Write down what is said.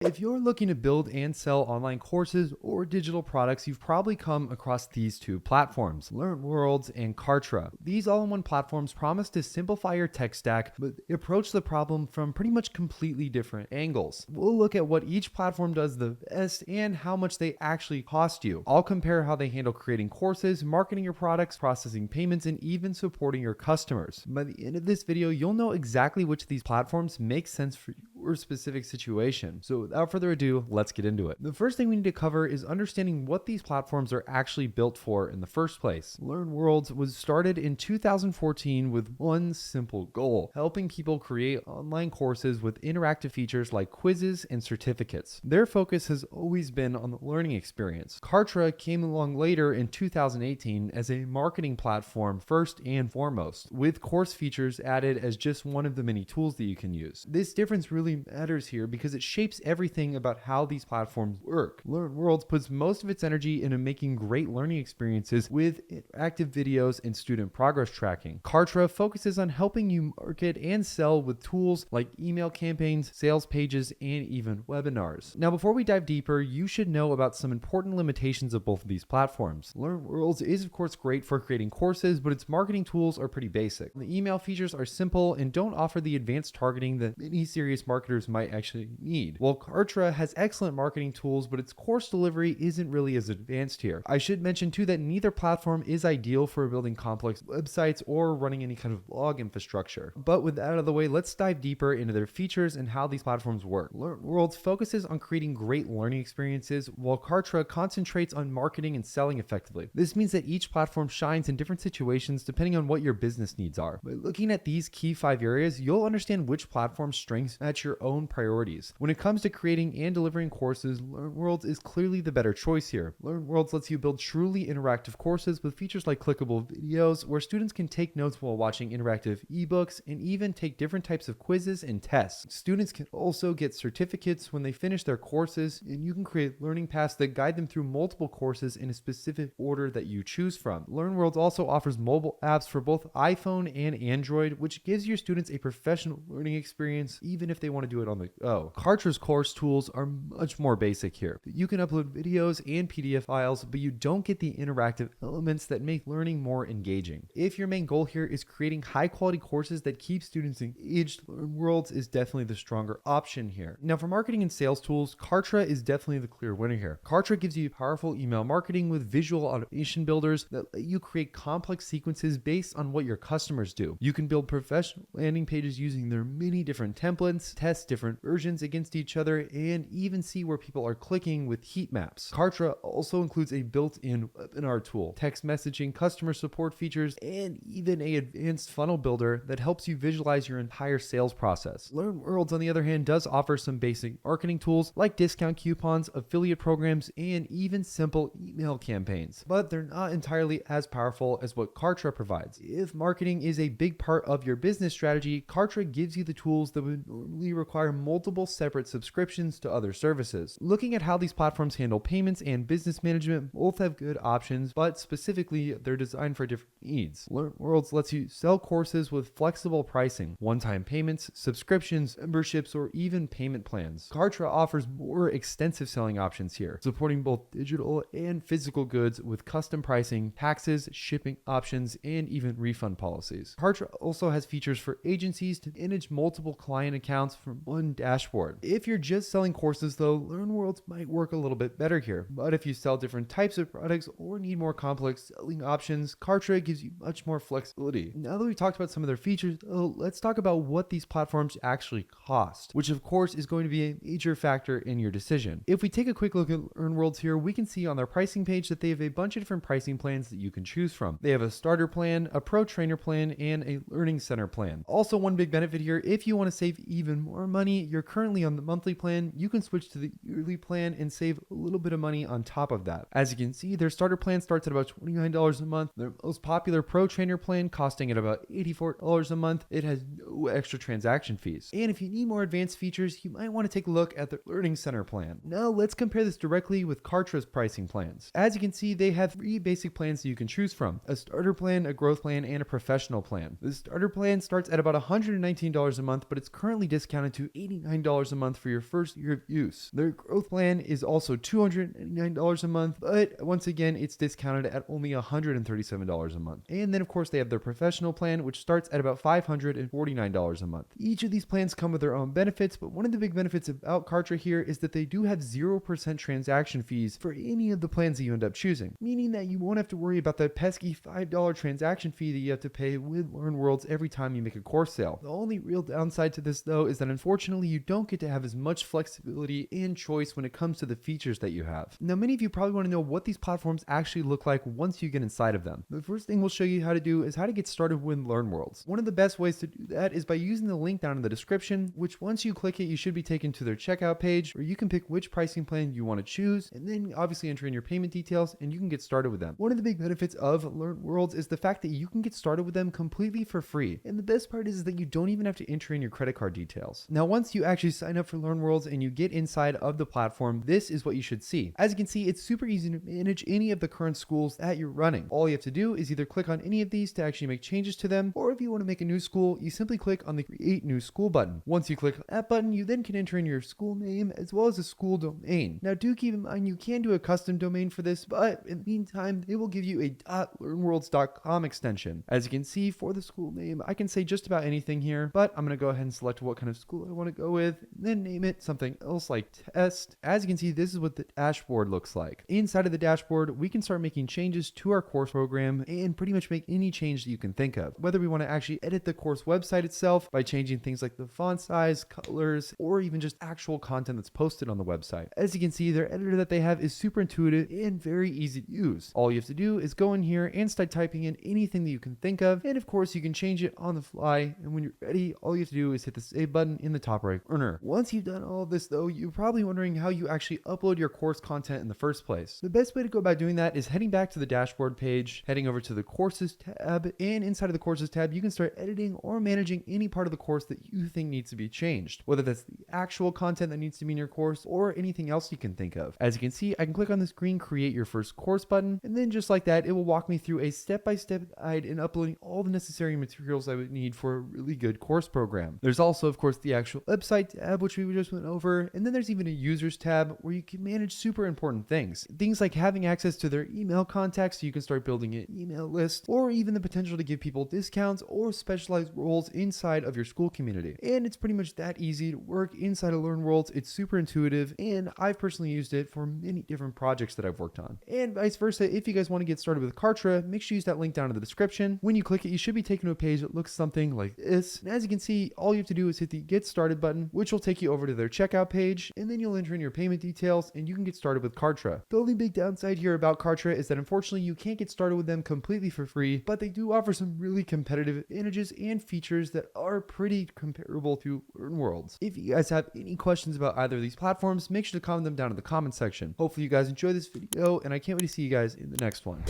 If you're looking to build and sell online courses or digital products, you've probably come across these two platforms, LearnWorlds and Kartra. These all-in-one platforms promise to simplify your tech stack, but they approach the problem from pretty much completely different angles. We'll look at what each platform does the best and how much they actually cost you. I'll compare how they handle creating courses, marketing your products, processing payments, and even supporting your customers. By the end of this video, you'll know exactly which of these platforms makes sense for your specific situation. So without further ado, let's get into it. The first thing we need to cover is understanding what these platforms are actually built for in the first place. LearnWorlds was started in 2014 with one simple goal: helping people create online courses with interactive features like quizzes and certificates. Their focus has always been on the learning experience. Kartra came along later in 2018 as a marketing platform first and foremost, with course features added as just one of the many tools that you can use. This difference really matters here because it shapes everything about how these platforms work. LearnWorlds puts most of its energy into making great learning experiences with interactive videos and student progress tracking. Kartra focuses on helping you market and sell with tools like email campaigns, sales pages, and even webinars. Now, before we dive deeper, you should know about some important limitations of both of these platforms. LearnWorlds is of course great for creating courses, but its marketing tools are pretty basic. The email features are simple and don't offer the advanced targeting that many serious marketers might actually need. While Kartra has excellent marketing tools, but its course delivery isn't really as advanced here. I should mention too that neither platform is ideal for building complex websites or running any kind of blog infrastructure. But with that out of the way, let's dive deeper into their features and how these platforms work. LearnWorlds focuses on creating great learning experiences, while Kartra concentrates on marketing and selling effectively. This means that each platform shines in different situations depending on what your business needs are. By looking at these key 5 areas, you'll understand which platform's strengths match your own priorities. When it comes to creating and delivering courses, LearnWorlds is clearly the better choice here. LearnWorlds lets you build truly interactive courses with features like clickable videos where students can take notes while watching interactive ebooks and even take different types of quizzes and tests. Students can also get certificates when they finish their courses, and you can create learning paths that guide them through multiple courses in a specific order that you choose from. LearnWorlds also offers mobile apps for both iPhone and Android, which gives your students a professional learning experience even if they want to do it on the go. Kartra's course tools are much more basic here. You can upload videos and PDF files, but you don't get the interactive elements that make learning more engaging. If your main goal here is creating high quality courses that keep students engaged, LearnWorlds is definitely the stronger option here. Now, for marketing and sales tools, Kartra is definitely the clear winner here. Kartra gives you powerful email marketing with visual automation builders that let you create complex sequences based on what your customers do. You can build professional landing pages using their many different templates, test different versions against each other, and even see where people are clicking with heat maps. Kartra also includes a built-in webinar tool, text messaging, customer support features, and even an advanced funnel builder that helps you visualize your entire sales process. LearnWorlds, on the other hand, does offer some basic marketing tools like discount coupons, affiliate programs, and even simple email campaigns, but they're not entirely as powerful as what Kartra provides. If marketing is a big part of your business strategy, Kartra gives you the tools that would normally require multiple separate subscriptions to other services. Looking at how these platforms handle payments and business management, both have good options, but specifically they're designed for different needs. LearnWorlds lets you sell courses with flexible pricing, one-time payments, subscriptions, memberships, or even payment plans. Kartra offers more extensive selling options here, supporting both digital and physical goods with custom pricing, taxes, shipping options, and even refund policies. Kartra also has features for agencies to manage multiple client accounts from one dashboard. If you're just selling courses though, LearnWorlds might work a little bit better here. But if you sell different types of products or need more complex selling options, Kartra gives you much more flexibility. Now that we've talked about some of their features, though, let's talk about what these platforms actually cost, which of course is going to be a major factor in your decision. If we take a quick look at LearnWorlds here, we can see on their pricing page that they have a bunch of different pricing plans that you can choose from. They have a starter plan, a pro trainer plan, and a learning center plan. Also, one big benefit here, if you want to save even more money, you're currently on the monthly plan, you can switch to the yearly plan and save a little bit of money on top of that. As you can see, their starter plan starts at about $29 a month. Their most popular pro trainer plan costing at about $84 a month. It has no extra transaction fees. And if you need more advanced features, you might want to take a look at the learning center plan. Now let's compare this directly with Kartra's pricing plans. As you can see, they have 3 basic plans that you can choose from: a starter plan, a growth plan, and a professional plan. The starter plan starts at about $119 a month, but it's currently discounted discounted to $89 a month for your first year of use. Their growth plan is also $299 a month, but once again, it's discounted at only $137 a month. And then of course they have their professional plan, which starts at about $549 a month. Each of these plans come with their own benefits, but one of the big benefits about Kartra here is that they do have 0% transaction fees for any of the plans that you end up choosing, meaning that you won't have to worry about that pesky $5 transaction fee that you have to pay with LearnWorlds every time you make a course sale. The only real downside to this though is that unfortunately you don't get to have as much flexibility and choice when it comes to the features that you have. Now many of you probably want to know what these platforms actually look like once you get inside of them. The first thing we'll show you how to do is how to get started with LearnWorlds. One of the best ways to do that is by using the link down in the description, which once you click it you should be taken to their checkout page where you can pick which pricing plan you want to choose and then obviously enter in your payment details and you can get started with them. One of the big benefits of LearnWorlds is the fact that you can get started with them completely for free. And the best part is that you don't even have to enter in your credit card details. Now once you actually sign up for LearnWorlds and you get inside of the platform, this is what you should see. As you can see, it's super easy to manage any of the current schools that you're running. All you have to do is either click on any of these to actually make changes to them, or if you want to make a new school, you simply click on the Create New School button. Once you click that button, you then can enter in your school name as well as a school domain. Now do keep in mind you can do a custom domain for this, but in the meantime, it will give you a .learnworlds.com extension. As you can see, for the school name, I can say just about anything here, but I'm going to go ahead and select what kind of school I want to go with, and then name it something else like test. As you can see, this is what the dashboard looks like. Inside of the dashboard, we can start making changes to our course program and pretty much make any change that you can think of. Whether we want to actually edit the course website itself by changing things like the font size, colors, or even just actual content that's posted on the website. As you can see, their editor that they have is super intuitive and very easy to use. All you have to do is go in here and start typing in anything that you can think of, and of course you can change it on the fly, and when you're ready, all you have to do is hit the save button in the top right corner. Once you've done all of this though, you're probably wondering how you actually upload your course content in the first place. The best way to go about doing that is heading back to the dashboard page, heading over to the courses tab, and inside of the courses tab you can start editing or managing any part of the course that you think needs to be changed, whether that's the actual content that needs to be in your course or anything else you can think of. As you can see, I can click on this green Create Your First Course button, and then just like that, it will walk me through a step-by-step guide in uploading all the necessary materials I would need for a really good course program. There's also, of course, the actual website tab, which we just went over, and then there's even a users tab where you can manage super important things. Things like having access to their email contacts so you can start building an email list, or even the potential to give people discounts or specialized roles inside of your school community. And it's pretty much that easy to work inside of LearnWorlds. It's super intuitive, and I've personally used it for many different projects that I've worked on. And vice versa, if you guys want to get started with Kartra, make sure you use that link down in the description. When you click it, you should be taken to a page that looks something like this. And as you can see, all you have to do is hit the Get Started button, which will take you over to their checkout page, and then you'll enter in your payment details and you can get started with Kartra. The only big downside here about Kartra is that unfortunately you can't get started with them completely for free, but they do offer some really competitive advantages and features that are pretty comparable to LearnWorlds. If you guys have any questions about either of these platforms, make sure to comment them down in the comment section. Hopefully you guys enjoy this video, and I can't wait to see you guys in the next one.